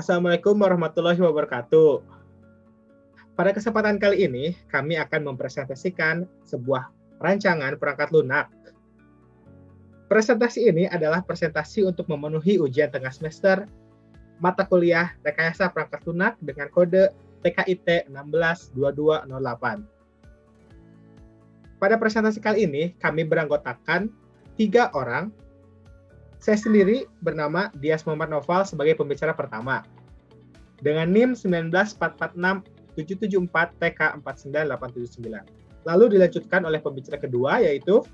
Assalamualaikum warahmatullahi wabarakatuh. Pada kesempatan kali ini, kami akan mempresentasikan sebuah rancangan perangkat lunak. Presentasi ini adalah presentasi untuk memenuhi ujian tengah semester mata kuliah Rekayasa Perangkat Lunak dengan kode TKIT 162208. Pada presentasi kali ini, kami beranggotakan 3 orang. Saya sendiri bernama Dias Muhammad Noval sebagai pembicara pertama. Dengan NIM 194467774 TK49879. Lalu dilanjutkan oleh pembicara kedua, yaitu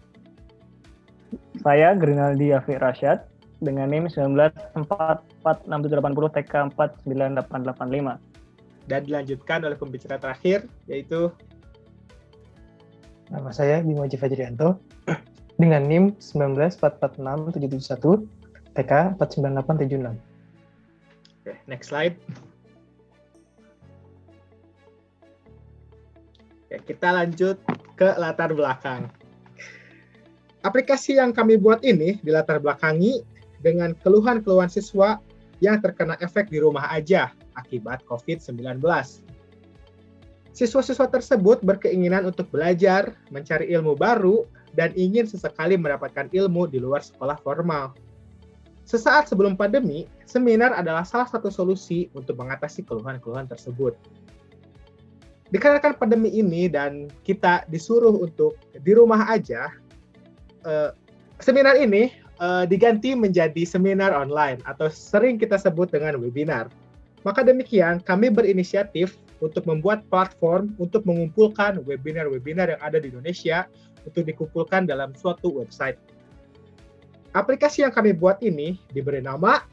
saya Grinaldi Yafi Rasyad dengan NIM 194467780 TK49885. Dan dilanjutkan oleh pembicara terakhir, yaitu nama saya Bimo Fajrianto dengan NIM 194467771 TK49876. Oke, next slide. Oke, kita lanjut ke latar belakang. Aplikasi yang kami buat ini dilatar belakangi dengan keluhan-keluhan siswa yang terkena efek di rumah aja akibat COVID-19. Siswa-siswa tersebut berkeinginan untuk belajar, mencari ilmu baru, dan ingin sesekali mendapatkan ilmu di luar sekolah formal. Sesaat sebelum pandemi, seminar adalah salah satu solusi untuk mengatasi keluhan-keluhan tersebut. Dikarenakan pandemi ini dan kita disuruh untuk di rumah aja, seminar ini diganti menjadi seminar online atau sering kita sebut dengan webinar. Maka demikian, kami berinisiatif untuk membuat platform untuk mengumpulkan webinar-webinar yang ada di Indonesia untuk dikumpulkan dalam suatu website. Aplikasi yang kami buat ini diberi nama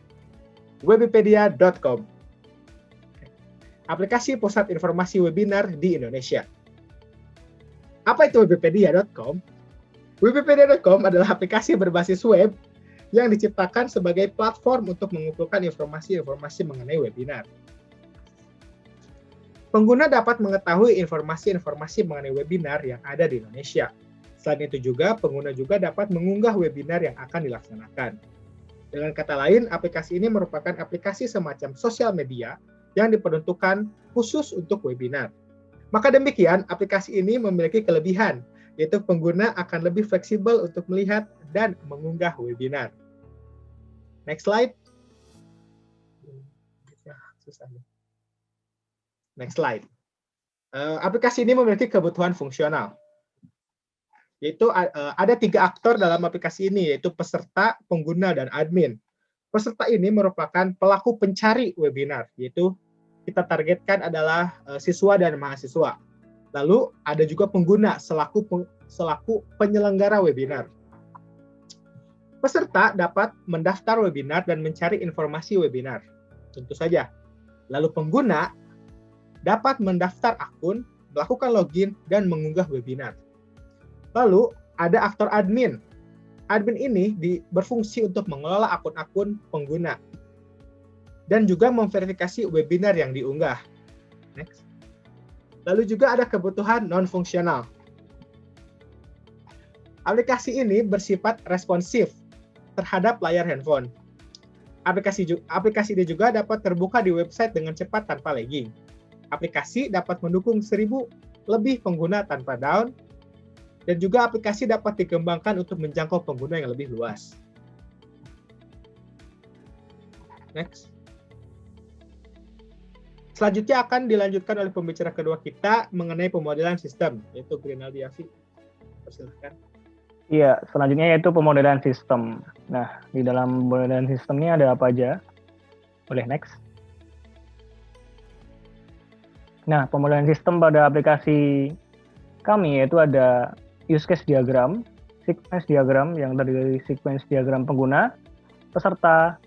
webipedia.com. Aplikasi pusat informasi webinar di Indonesia. Apa itu webipedia.com? Webipedia.com adalah aplikasi berbasis web yang diciptakan sebagai platform untuk mengumpulkan informasi-informasi mengenai webinar. Pengguna dapat mengetahui informasi-informasi mengenai webinar yang ada di Indonesia. Selain itu juga, pengguna juga dapat mengunggah webinar yang akan dilaksanakan. Dengan kata lain, aplikasi ini merupakan aplikasi semacam sosial media yang diperuntukkan khusus untuk webinar. Maka demikian, aplikasi ini memiliki kelebihan, yaitu pengguna akan lebih fleksibel untuk melihat dan mengunggah webinar. Next slide. Next slide. Aplikasi ini memiliki kebutuhan fungsional, yaitu ada 3 aktor dalam aplikasi ini, yaitu peserta, pengguna, dan admin. Peserta ini merupakan pelaku pencari webinar, yaitu kita targetkan adalah siswa dan mahasiswa. Lalu ada juga pengguna selaku penyelenggara webinar. Peserta dapat mendaftar webinar dan mencari informasi webinar, tentu saja. Lalu pengguna dapat mendaftar akun, melakukan login, dan mengunggah webinar. Lalu ada aktor admin. Admin ini berfungsi untuk mengelola akun-akun pengguna dan juga memverifikasi webinar yang diunggah. Next. Lalu juga ada kebutuhan non-fungsional. Aplikasi ini bersifat responsif terhadap layar handphone. Aplikasi ini juga dapat terbuka di website dengan cepat tanpa lagging. Aplikasi dapat mendukung 1.000 lebih pengguna tanpa down, dan juga aplikasi dapat dikembangkan untuk menjangkau pengguna yang lebih luas. Next. Selanjutnya akan dilanjutkan oleh pembicara kedua kita mengenai pemodelan sistem, yaitu Grinaldi Yafi. Persilahkan. Iya, selanjutnya yaitu pemodelan sistem. Nah, di dalam pemodelan sistem ini ada apa aja? Boleh next. Nah, pemodelan sistem pada aplikasi kami yaitu ada use case diagram, sequence diagram yang terdiri dari sequence diagram pengguna, peserta,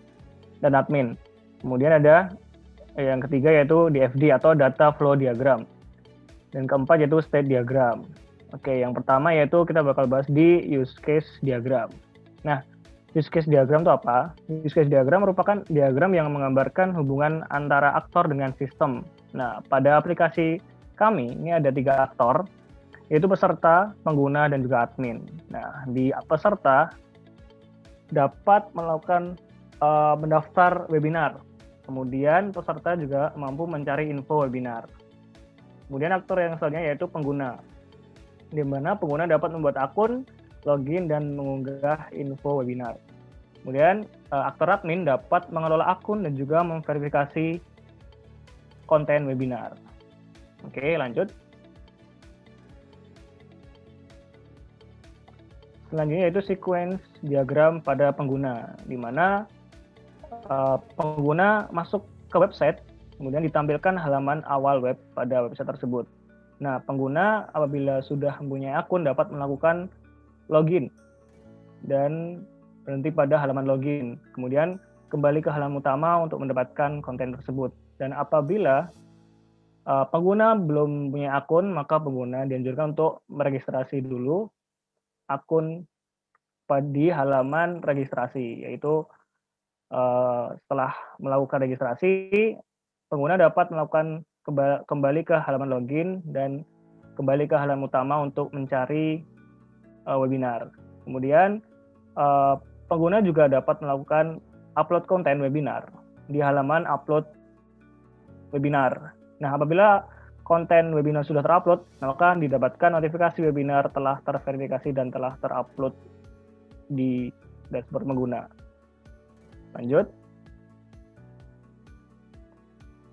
dan admin. Kemudian ada yang ketiga yaitu DFD atau data flow diagram. Dan keempat yaitu state diagram. Oke, yang pertama yaitu kita bakal bahas di use case diagram. Nah, use case diagram itu apa? Use case diagram merupakan diagram yang menggambarkan hubungan antara aktor dengan sistem. Nah, pada aplikasi kami ini ada 3 aktor, yaitu peserta, pengguna, dan juga admin. Nah, di peserta dapat melakukan mendaftar webinar. Kemudian peserta juga mampu mencari info webinar. Kemudian aktor yang selanjutnya yaitu pengguna, di mana pengguna dapat membuat akun, login, dan mengunggah info webinar. Kemudian aktor admin dapat mengelola akun dan juga memverifikasi konten webinar. Oke, lanjut. Selanjutnya yaitu sequence diagram pada pengguna, di mana pengguna masuk ke website, kemudian ditampilkan halaman awal web pada website tersebut. Nah, pengguna apabila sudah mempunyai akun dapat melakukan login dan berhenti pada halaman login. Kemudian kembali ke halaman utama untuk mendapatkan konten tersebut. Dan apabila pengguna belum punya akun, maka pengguna dianjurkan untuk meregistrasi dulu akun di halaman registrasi, yaitu setelah melakukan registrasi, pengguna dapat melakukan kembali ke halaman login dan kembali ke halaman utama untuk mencari webinar. Kemudian pengguna juga dapat melakukan upload konten webinar di halaman upload webinar. Nah, apabila konten webinar sudah terupload, maka didapatkan notifikasi webinar telah terverifikasi dan telah terupload di dashboard pengguna. Lanjut.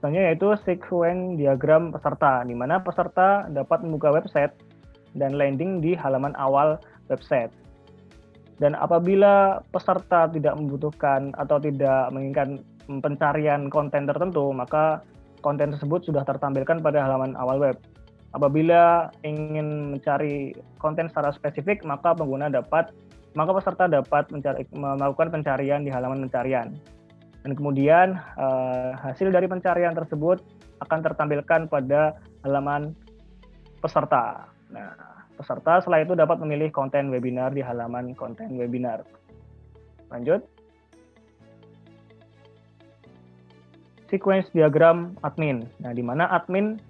Selanjutnya yaitu sequence diagram peserta, di mana peserta dapat membuka website dan landing di halaman awal website. Dan apabila peserta tidak membutuhkan atau tidak menginginkan pencarian konten tertentu, maka konten tersebut sudah tertampilkan pada halaman awal web. Apabila ingin mencari konten secara spesifik, maka peserta dapat melakukan pencarian di halaman pencarian. Dan kemudian hasil dari pencarian tersebut akan tertampilkan pada halaman peserta. Nah, peserta setelah itu dapat memilih konten webinar di halaman konten webinar. Lanjut. Sequence diagram admin. Nah, di mana admin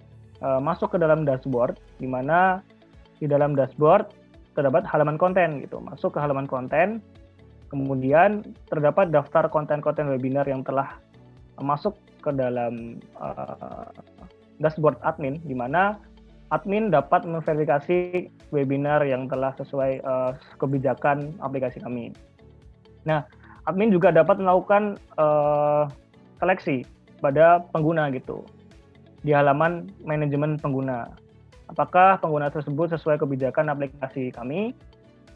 masuk ke dalam dashboard, di mana di dalam dashboard terdapat halaman konten gitu. Masuk ke halaman konten, kemudian terdapat daftar konten-konten webinar yang telah masuk ke dalam dashboard admin, di mana admin dapat memverifikasi webinar yang telah sesuai kebijakan aplikasi kami. Nah, admin juga dapat melakukan seleksi pada pengguna gitu di halaman manajemen pengguna. Apakah pengguna tersebut sesuai kebijakan aplikasi kami?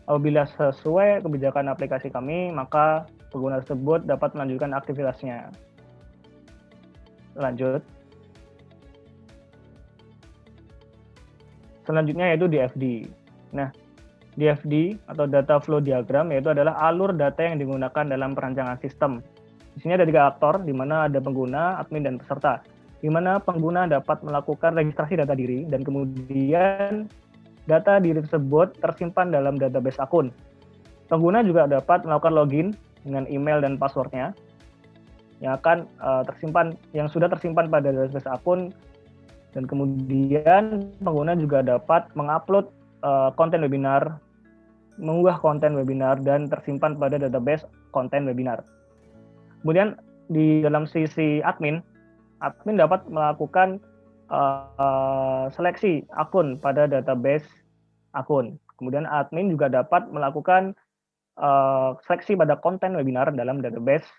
Apabila sesuai kebijakan aplikasi kami, maka pengguna tersebut dapat melanjutkan aktivitasnya. Lanjut. Selanjutnya yaitu DFD. Nah, DFD atau Data Flow Diagram yaitu adalah alur data yang digunakan dalam perancangan sistem. Di sini ada 3 aktor, di mana ada pengguna, admin, dan peserta. Di mana pengguna dapat melakukan registrasi data diri, dan kemudian data diri tersebut tersimpan dalam database akun. Pengguna juga dapat melakukan login dengan email dan passwordnya yang akan yang sudah tersimpan pada database akun, dan kemudian pengguna juga dapat mengupload konten webinar, mengunggah konten webinar, dan tersimpan pada database konten webinar. Kemudian di dalam sisi admin dapat melakukan seleksi akun pada database akun. Kemudian admin juga dapat melakukan seleksi pada konten webinar dalam database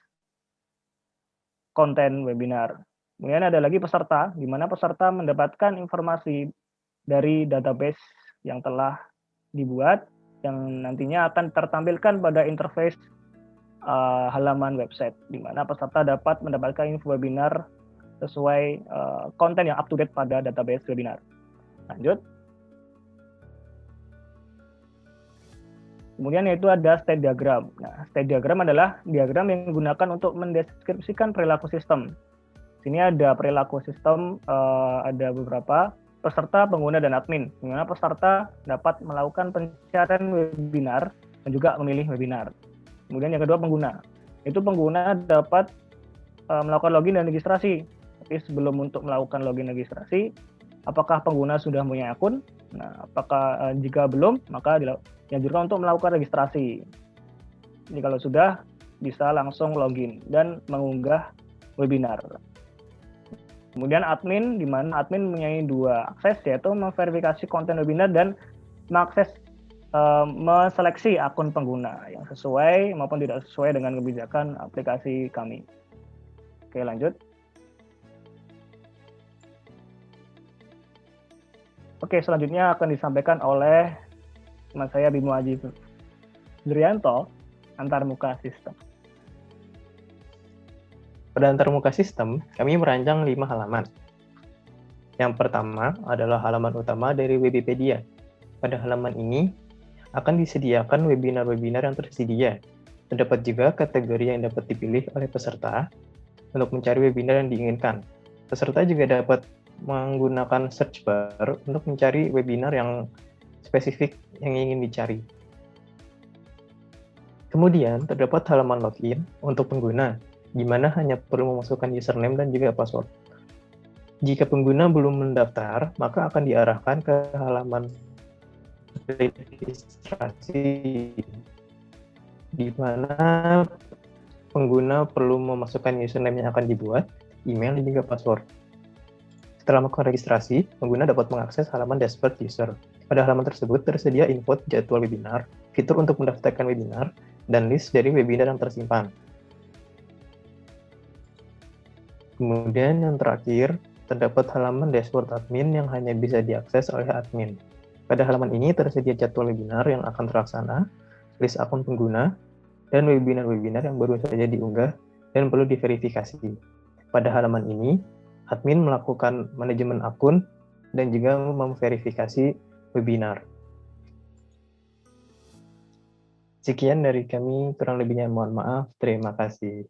konten webinar. Kemudian ada lagi peserta, di mana peserta mendapatkan informasi dari database yang telah dibuat, yang nantinya akan tertampilkan pada interface halaman website, di mana peserta dapat mendapatkan info webinar sesuai konten yang up to date pada database webinar. Lanjut. Kemudian yaitu ada state diagram. Nah, state diagram adalah diagram yang digunakan untuk mendeskripsikan perilaku sistem. Sini ada perilaku sistem, ada beberapa peserta, pengguna, dan admin. Di mana peserta dapat melakukan pencarian webinar dan juga memilih webinar. Kemudian yang kedua pengguna. Itu pengguna dapat melakukan login dan registrasi. Tapi sebelum untuk melakukan login registrasi, apakah pengguna sudah punya akun? Nah, apakah jika belum, maka dianjurkan untuk melakukan registrasi. Jadi kalau sudah, bisa langsung login dan mengunggah webinar. Kemudian admin, di mana admin mempunyai dua akses, yaitu memverifikasi konten webinar dan meseleksi akun pengguna yang sesuai maupun tidak sesuai dengan kebijakan aplikasi kami. Oke, lanjut. Oke, selanjutnya akan disampaikan oleh teman saya Bimo Aji Drianto, antarmuka sistem. Pada antarmuka sistem, kami merancang 5 halaman. Yang pertama adalah halaman utama dari Webipedia. Pada halaman ini akan disediakan webinar-webinar yang tersedia. Terdapat juga kategori yang dapat dipilih oleh peserta untuk mencari webinar yang diinginkan. Peserta juga dapat menggunakan search bar untuk mencari webinar yang spesifik yang ingin dicari. Kemudian terdapat halaman login untuk pengguna, di mana hanya perlu memasukkan username dan juga password. Jika pengguna belum mendaftar, maka akan diarahkan ke halaman registrasi, di mana pengguna perlu memasukkan username yang akan dibuat, email, dan juga password. Setelah melakukan registrasi, pengguna dapat mengakses halaman dashboard user. Pada halaman tersebut tersedia info jadwal webinar, fitur untuk mendaftarkan webinar, dan list dari webinar yang tersimpan. Kemudian yang terakhir, terdapat halaman dashboard admin yang hanya bisa diakses oleh admin. Pada halaman ini tersedia jadwal webinar yang akan terlaksana, list akun pengguna, dan webinar-webinar yang baru saja diunggah dan perlu diverifikasi. Pada halaman ini, admin melakukan manajemen akun dan juga memverifikasi webinar. Sekian dari kami, kurang lebihnya mohon maaf. Terima kasih.